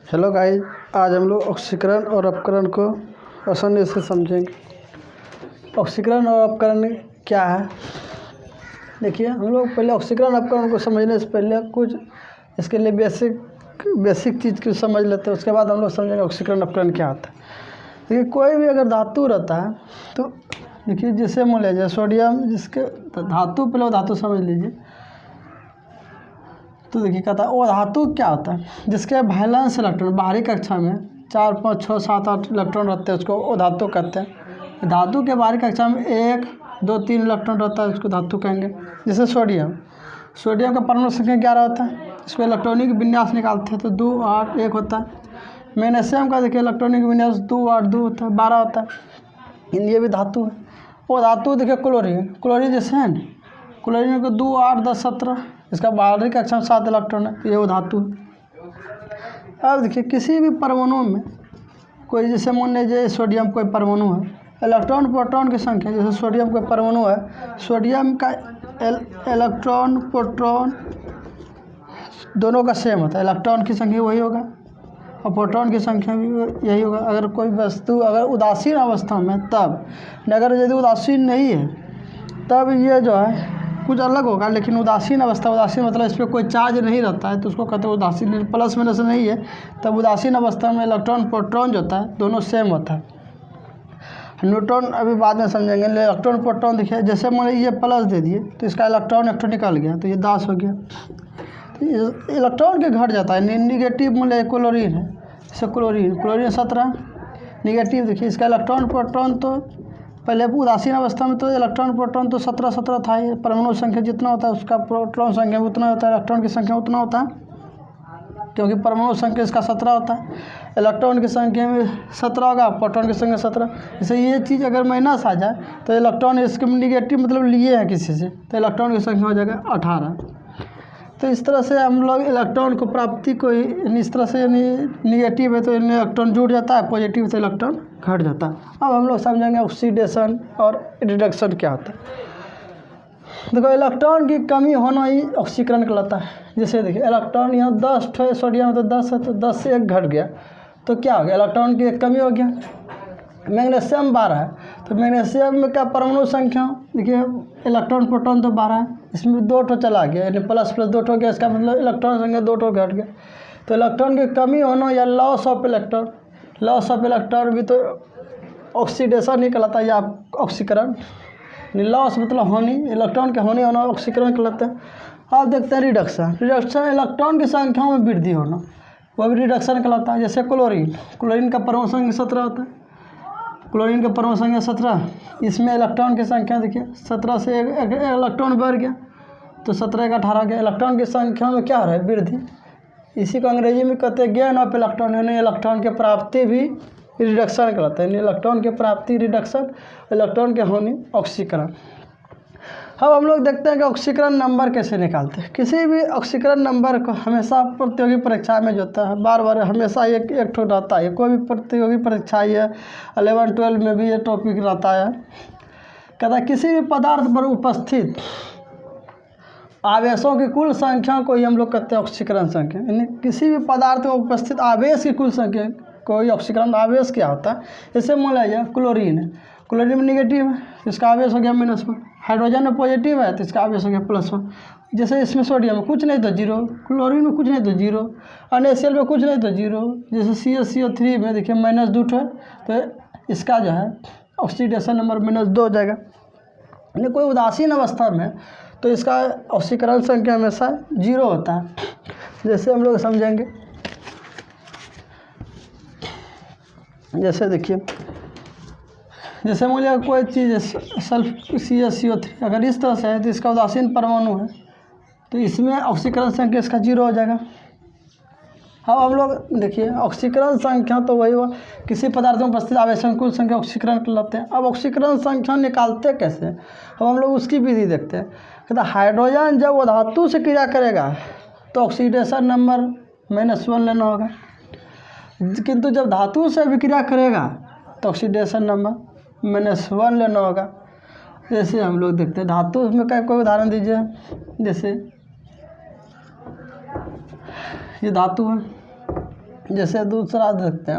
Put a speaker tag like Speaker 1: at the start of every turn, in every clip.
Speaker 1: Hello guys, आज हम लोग ऑक्सीकरण और अपकरण को आसानी से समझेंगे। ऑक्सीकरण और अपकरण क्या है। देखिए, हम लोग पहले ऑक्सीकरण अपकरण को समझने से पहले कुछ इसके लिए बेसिक चीज़ को समझ लेते हैं। उसके बाद हम लोग समझेंगे ऑक्सीकरण अपकरण क्या होता है। देखिए, कोई भी अगर धातु रहता है तो देखिए, जैसे मान लीजिए सोडियम, जिसके धातु, पहले वो धातु समझ लीजिए। तो देखिए, कहता है वो धातु क्या होता है जिसके वैलेंस इलेक्ट्रॉन बाहरी कक्षा में 4, 5, 6, 7, 8 इलेक्ट्रॉन रहते हैं, उसको वो धातु कहते हैं। धातु के बाहरी कक्षा में 1, 2, 3 इलेक्ट्रॉन रहता है, उसको धातु कहेंगे। जैसे सोडियम का परमाणु संख्या 11 होता है, इसको इलेक्ट्रॉनिक विन्यास निकालते हैं तो 2, 8, 1 होता है। मैग्नीशियम का देखिए इलेक्ट्रॉनिक विन्यास 2, 8, 2 होता है, 12 होता है। ये भी धातु है। वो धातु देखिए क्लोरीन जैसे है ना, क्लोरीन को 2, 8, 10, 17, इसका बाहरी कक्षा में 7 इलेक्ट्रॉन है, ये वो धातु है। अब देखिए, किसी भी परमाणु में कोई, जैसे मान लीजिए सोडियम कोई परमाणु है, इलेक्ट्रॉन प्रोटॉन की संख्या, जैसे सोडियम कोई परमाणु है, सोडियम का इलेक्ट्रॉन प्रोटॉन दोनों का सेम होता है। इलेक्ट्रॉन की संख्या वही होगा और प्रोटॉन की संख्या भी यही होगा। अगर कोई वस्तु अगर उदासीन अवस्था में तब, अगर यदि उदासीन नहीं है तब ये जो है कुछ अलग होगा। लेकिन उदासीन मतलब इस पर कोई चार्ज नहीं रहता है, तो उसको कहते हैं उदासीन। प्लस में से नहीं है तब उदासीन अवस्था में इलेक्ट्रॉन प्रोटॉन जो होता है दोनों सेम होता है। न्यूट्रॉन अभी बाद में समझेंगे। इलेक्ट्रॉन प्रोटॉन देखिए, जैसे मान ये प्लस दे दिए तो इसका इलेक्ट्रॉन एक निकल गया तो ये 10 हो गया। तो इलेक्ट्रॉन के घट जाता है। निगेटिव मूल्य क्लोरीन है, जैसे क्लोरीन 17 निगेटिव। देखिए, इसका इलेक्ट्रॉन प्रोटॉन तो पहले उदासीन अवस्था में तो इलेक्ट्रॉन प्रोटॉन तो 17 था। ये परमाणु संख्या जितना होता है उसका प्रोटॉन संख्या भी उतना होता है, इलेक्ट्रॉन की संख्या उतना होता है, क्योंकि परमाणु संख्या इसका 17 होता है। इलेक्ट्रॉन की संख्या में 17 होगा, प्रोटॉन की संख्या 17। जैसे ये चीज़ अगर माइनस आ जाए तो इलेक्ट्रॉन इसके निगेटिव मतलब लिए हैं किसी से, तो इलेक्ट्रॉन की संख्या हो जाएगा 18। तो इस तरह से हम लोग इलेक्ट्रॉन को प्राप्ति को इस तरह से, यानी निगेटिव है तो इलेक्ट्रॉन जुड़ जाता है, पॉजिटिव तो इलेक्ट्रॉन घट जाता है। अब हम लोग समझेंगे ऑक्सीडेशन और रिडक्शन क्या होता है। देखो, इलेक्ट्रॉन की कमी होना ही ऑक्सीकरण कहलाता है। जैसे देखिए, इलेक्ट्रॉन यहाँ 10 है, सोडियम तो 10 है, तो 10 से 1 घट गया तो क्या हो गया, इलेक्ट्रॉन की एक कमी हो गया। मैग्नीशियम 12 है तो मैग्नीशियम में क्या परमाणु संख्या, देखिए इलेक्ट्रॉन प्रोटॉन तो 12 है, इसमें 2 चला गया, यानी प्लस 2 गया, इसका मतलब इलेक्ट्रॉन संख्या 2 घट गया। तो इलेक्ट्रॉन की कमी होना या लॉस ऑफ इलेक्ट्रॉन भी तो ऑक्सीडेशन ही कहलाता है या ऑक्सीकरण। लॉस मतलब हानि, इलेक्ट्रॉन के हानि होना ऑक्सीकरण कहलाता है। आप देखते हैं रिडक्शन इलेक्ट्रॉन की संख्या में वृद्धि होना, वह भी रिडक्शन कहलाता है। जैसे क्लोरीन का परमाणु संख्या 17 होता है, क्लोरीन का परमाणु संख्या 17, इसमें इलेक्ट्रॉन की संख्या देखिए 17 से एक इलेक्ट्रॉन बढ़ गया तो 17 का 18 गया। इलेक्ट्रॉन की संख्या में क्या हो रहा है, वृद्धि। इसी को अंग्रेजी में कहते हैं गेन ऑफ इलेक्ट्रॉन, यानी इलेक्ट्रॉन के प्राप्ति भी रिडक्शन कहलाता है। इलेक्ट्रॉन के प्राप्ति रिडक्शन, इलेक्ट्रॉन के हानि ऑक्सीकरण। अब हम लोग देखते हैं कि ऑक्सीकरण नंबर कैसे निकालते हैं। किसी भी ऑक्सीकरण नंबर को हमेशा प्रतियोगी परीक्षा में जो होता है बार हमेशा एक ठो रहता है। कोई भी प्रतियोगी परीक्षा है, 11, 12 में भी ये टॉपिक रहता है। कहता है किसी भी पदार्थ पर उपस्थित आवेशों की कुल संख्या को ही हम लोग कहते हैं ऑक्सीकरण संख्या। यानी किसी भी पदार्थ में उपस्थित आवेश की कुल संख्या कोई ऑक्सीकरण आवेश क्या होता है। जैसे मान लीजिए क्लोरीन है, क्लोरीन में निगेटिव है, इसका आवेश हो गया -1। हाइड्रोजन में पॉजिटिव है तो इसका आवेश हो गया +1। जैसे इसमें सोडियम में कुछ नहीं तो 0, क्लोरीन में कुछ नहीं तो 0, NaCl में कुछ नहीं तो 0। जैसे CaCO3 में देखिए -2 है तो इसका जो है ऑक्सीडेशन नंबर -2 हो जाएगा। यानी कोई उदासीन अवस्था में तो इसका ऑक्सीकरण संख्या हमेशा 0 होता है। जैसे हम लोग समझेंगे, जैसे देखिए, जैसे मान लिया कोई चीज़ सल्फ CaCO3 अगर इस तरह से है तो इसका उदासीन परमाणु है तो इसमें ऑक्सीकरण संख्या इसका 0 हो जाएगा। अब हम लोग देखिए, ऑक्सीकरण संख्या तो वही हुआ किसी पदार्थ में उपस्थित आवेशों की कुल संख्या ऑक्सीकरण कहलाते हैं। अब ऑक्सीकरण संख्या निकालते कैसे, अब हम लोग उसकी विधि देखते हैं। कहते हाइड्रोजन जब वो धातु से क्रिया करेगा तो ऑक्सीडेशन नंबर -1 लेना होगा, किंतु जब धातु से विक्रिया करेगा तो ऑक्सीडेशन नंबर -1 लेना होगा। जैसे हम लोग देखते हैं धातु में का कोई उदाहरण दीजिए। जैसे ये धातु है, जैसे दूसरा देखते हैं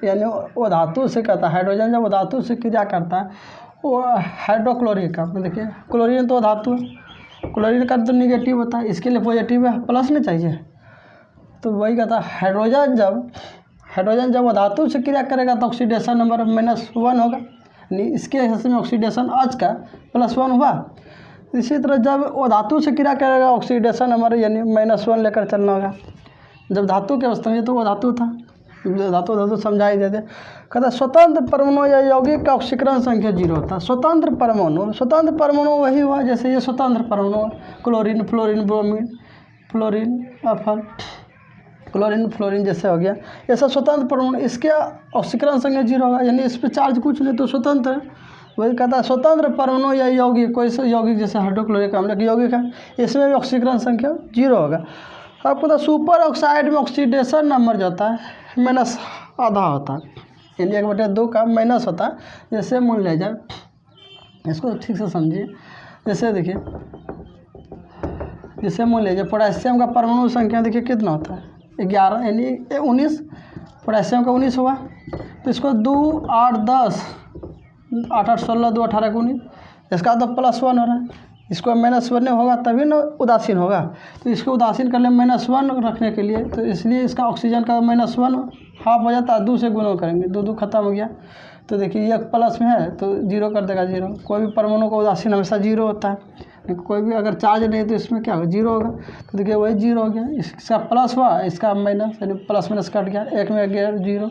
Speaker 1: यानी वो धातु से कहता है हाइड्रोजन जब वो धातु से क्रिया करता है वो हाइड्रोक्लोरिक का देखिए क्लोरीन तो धातु है, क्लोरीन का तो निगेटिव होता है, इसके लिए पॉजिटिव है प्लस नहीं चाहिए। तो वही कहता है हाइड्रोजन जब वो धातु से क्रिया करेगा तो ऑक्सीडेशन नंबर -1 होगा, यानी इसके हिस्से में ऑक्सीडेशन H का +1 हुआ। इसी तरह जब वो धातु से क्रिया करेगा ऑक्सीडेशन नंबर यानी -1 लेकर चलना होगा। जब धातु के अवस्था में तो वो धातु था, धातु समझाई देते। कहता स्वतंत्र परमाणु या यौगिक का ऑक्सीकरण संख्या 0 होता है। स्वतंत्र परमाणु वही हुआ जैसे ये स्वतंत्र परमाणु क्लोरीन फ्लोरीन ब्रोमीन फ्लोरीन जैसे हो गया, ऐसा स्वतंत्र परमाणु इसके ऑक्सीकरण संख्या 0 होगा, यानी इस पर चार्ज कुछ नहीं तो स्वतंत्र है। वही कहता है स्वतंत्र परमाणु या यौगिक कोई सा यौगिक जैसे हाइड्रोक्लोरिक अम्ल की यौगिक है, इसमें भी ऑक्सीकरण संख्या 0 होगा। आपको तो सुपर ऑक्साइड में ऑक्सीडेशन नंबर जो होता है -आधा होता है, यानी 1/2 का माइनस होता है। जैसे मान लिया जाए, इसको ठीक से समझिए। जैसे देखिए, जैसे मान लीजिए पोटेशियम का परमाणु संख्या देखिए कितना होता है 11 यानी 19, पोटेशियम का 19 हुआ तो इसको 2 8 10 8 8 16 2 18 19, इसका तो +1 हो रहा है, इसको -1 होगा तभी ना उदासीन होगा। तो इसको उदासीन करने -1 रखने के लिए तो इसलिए इसका ऑक्सीजन का -1 हाफ हो जाता है, 2 से गुणा करेंगे, 2 खत्म हो गया। तो देखिए ये प्लस में है तो 0 कर देगा 0। कोई भी परमाणु का उदासीन हमेशा 0 होता है, कोई भी अगर चार्ज नहीं तो इसमें क्या होगा 0 होगा। तो देखिए वही 0 हो गया, इसका प्लस हुआ इसका माइनस, यानी प्लस माइनस कट गया, 1 में गया 0।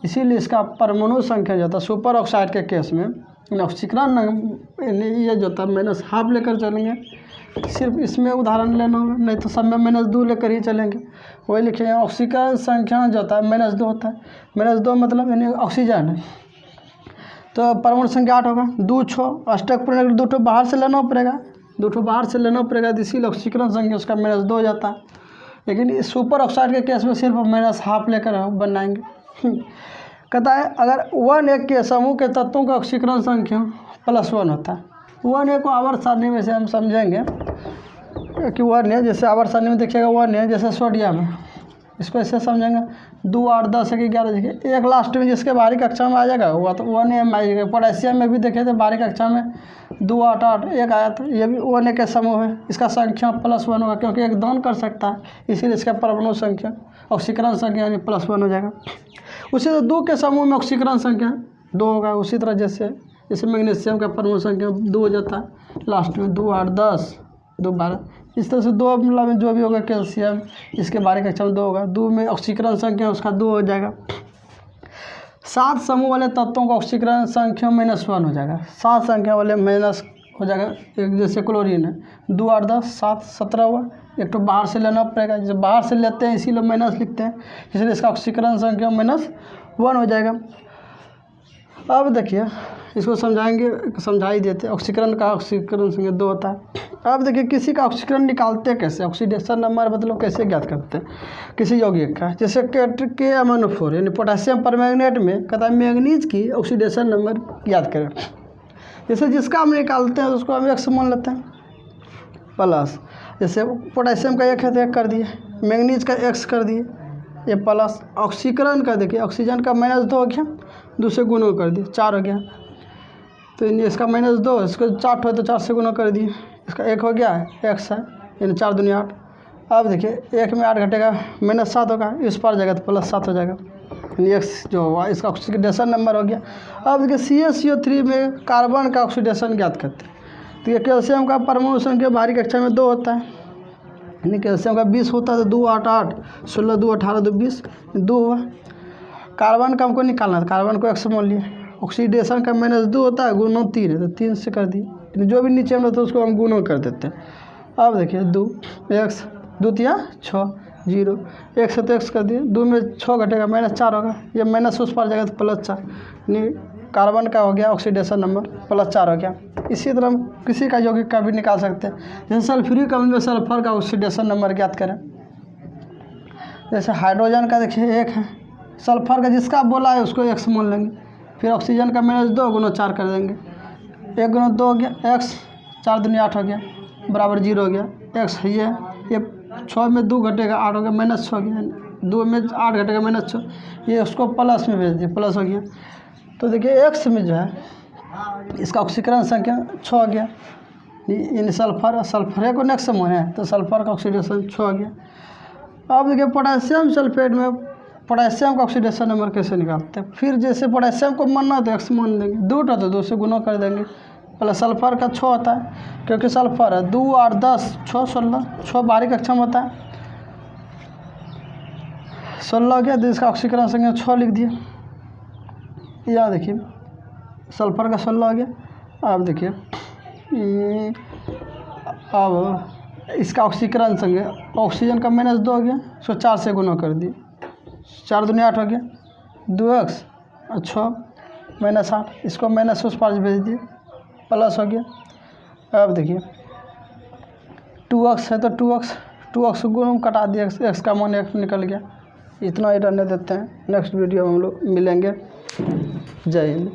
Speaker 1: इसीलिए इसका परमाणु संख्या जो था सुपर ऑक्साइड के केस में ऑक्सीकरण ये जो था -1/2 लेकर चलेंगे। सिर्फ इसमें उदाहरण लेना होगा, नहीं तो सब में -2 लेकर ही चलेंगे। वही लिखेंगे ऑक्सीकरण संख्या जो होता है -2 होता है। -2 मतलब यानी ऑक्सीजन है तो परमाणु संख्या 8 होगा। 2 6 अष्टक पूर्ण 2 ठो बाहर से लेना पड़ेगा, 2 ठो बाहर से लेना पड़ेगा, इसीलिए ऑक्सीकरण संख्या उसका -2 हो जाता है। लेकिन इस सुपर ऑक्साइड के केस में सिर्फ -1/2 लेकर बनाएंगे। कहता है अगर 1 के समूह के तत्वों का ऑक्सीकरण संख्या +1 होता है। 1 को आवर्त सारणी में से हम समझेंगे कि 1 जैसे आवर्त सारणी में देखिएगा 1 जैसे सोडियम है, इसको ऐसे समझेंगे 2 8 10 11 देखिए, एक लास्ट में जिसके बाहरी कक्षा में आ जाएगा वो तो 1 आएगा। पोटेशियम में भी देखे थे बाहरी कक्षा में 2 8 8 1 आया था, ये भी 1 के समूह है, इसका संख्या +1 होगा क्योंकि एक दान कर सकता है, इसीलिए इसका परमाणु संख्या ऑक्सीकरण संख्या यानी +1 हो जाएगा। उसी तरह 2 के समूह में ऑक्सीकरण संख्या 2 होगा। उसी तरह जैसे मैग्नीशियम का परमाणु संख्या 2 हो जाता है, लास्ट में 2 8 10 2 12। इस तरह से 2 में जो भी होगा कैल्शियम इसके बाहरी कक्षा में 2 होगा, 2 में ऑक्सीकरण संख्या उसका 2 हो जाएगा। 7 समूह वाले तत्वों का ऑक्सीकरण संख्या -1 हो जाएगा। 7 संख्या वाले माइनस हो जाएगा। एक जैसे क्लोरीन है 2 8 10 7 17 हुआ, एक तो बाहर से लेना पड़ेगा, जैसे बाहर से लेते हैं इसीलिए माइनस लिखते हैं, इसलिए इसका ऑक्सीकरण संख्या -1 हो जाएगा। अब देखिए इसको समझा ही देते। ऑक्सीकरण संख्या 2 होता है। अब देखिए किसी का ऑक्सीकरण निकालते कैसे, ऑक्सीडेशन नंबर मतलब कैसे ज्ञात करते हैं किसी यौगिक का। जैसे K यानी पोटेशियम परमैंगनेट में कहता है मैंगनीज की ऑक्सीडेशन नंबर ज्ञात करें। जैसे जिसका हम निकालते हैं उसको हम X मान लेते हैं प्लस, जैसे पोटेशियम का 1 है तो 1 कर दिए, मैंगनीज का X कर दिए, ये प्लस। ऑक्सीकरण का देखिए ऑक्सीजन का -2 हो गया, 2 से गुणा कर दिए 4 हो गया। तो इसका -2 इसको 4 हो तो 4 से गुणा कर दिए, इसका 1 हो गया X है यानी 4 दूनी 8। अब देखिए 1 में 8 घटेगा -7 होगा, इस पर जाएगा तो +7 हो जाएगा, यानी X जो हुआ इसका ऑक्सीडेशन नंबर हो गया। अब देखिए CaCO3 में कार्बन का ऑक्सीडेशन ज्ञात करते हैं। तो ये कैल्शियम का परमाणु संख्या बाहरी कक्षा में 2 होता है, यानी कैल्शियम का 20 होता है तो 2 8 8 16 2 18 2 20 2 हुआ। कार्बन का हमको निकालना था, कार्बन को X मान लिए। ऑक्सीडेशन का -2 होता है, गुना 3 है तो 3 से कर दिए, जो भी नीचे में रहता है उसको हम गुना कर देते हैं। अब देखिए 2 X 2 तिया 6 0, 1 से तो X कर दिए, 2 में 6 घटेगा -4 होगा, ये माइनस उस पर जाएगा तो +4, यानी कार्बन का हो गया ऑक्सीडेशन नंबर +4 हो गया। इसी तरह हम किसी का यौगिक का भी निकाल सकते हैं। जैसे सल्फ्यूरिक अम्ल में सल्फर का ऑक्सीडेशन नंबर ज्ञात करें। जैसे हाइड्रोजन का देखिए 1 है, सल्फर का जिसका बोला है उसको X मान लेंगे, फिर ऑक्सीजन का -2 गुना 4 कर देंगे, 1 गुना 2 हो गया X, 4 दूनी 8 हो गया बराबर 0 हो गया। X है ये 6 में 2 घटेगा 8 हो गया, -6 हो गया, 2 में 8 घटेगा -6, ये उसको प्लस में भेज दिया, प्लस हो गया। तो देखिए एक्स में जो है इसका ऑक्सीकरण संख्या 6 आ गया, इन सल्फर को नेक्स्ट समूह है तो सल्फर का ऑक्सीडेशन 6 आ गया। अब देखिए पोटेशियम सल्फेट में पोटेशियम का ऑक्सीडेशन नंबर कैसे निकालते हैं। फिर जैसे पोटेशियम को मानना तो एक्स मान देंगे, 2 था तो 2 से गुना कर देंगे। पहले सल्फर का 6 होता है क्योंकि सल्फर है 2 8 10 6 16, 6 बाहरी कक्षा में होता है, 16 हो गया। तो इसका ऑक्सीकरण संख्या 6 लिख दिया। यह देखिए सल्फर का 16 हो गया। अब देखिए अब इसका ऑक्सीकरण संख्या ऑक्सीजन का -2 हो गया, इसको 4 से गुना कर दिए, 4 दूनी 8 हो गया, 2x और 6 -8, इसको उस पार भेज दिए, प्लस हो गया। अब देखिए 2x है तो 2x गुण कटा दिया, x का मान 1 निकल गया। इतना ही रहने देते हैं, नेक्स्ट वीडियो में हम लोग मिलेंगे। जय हिंद।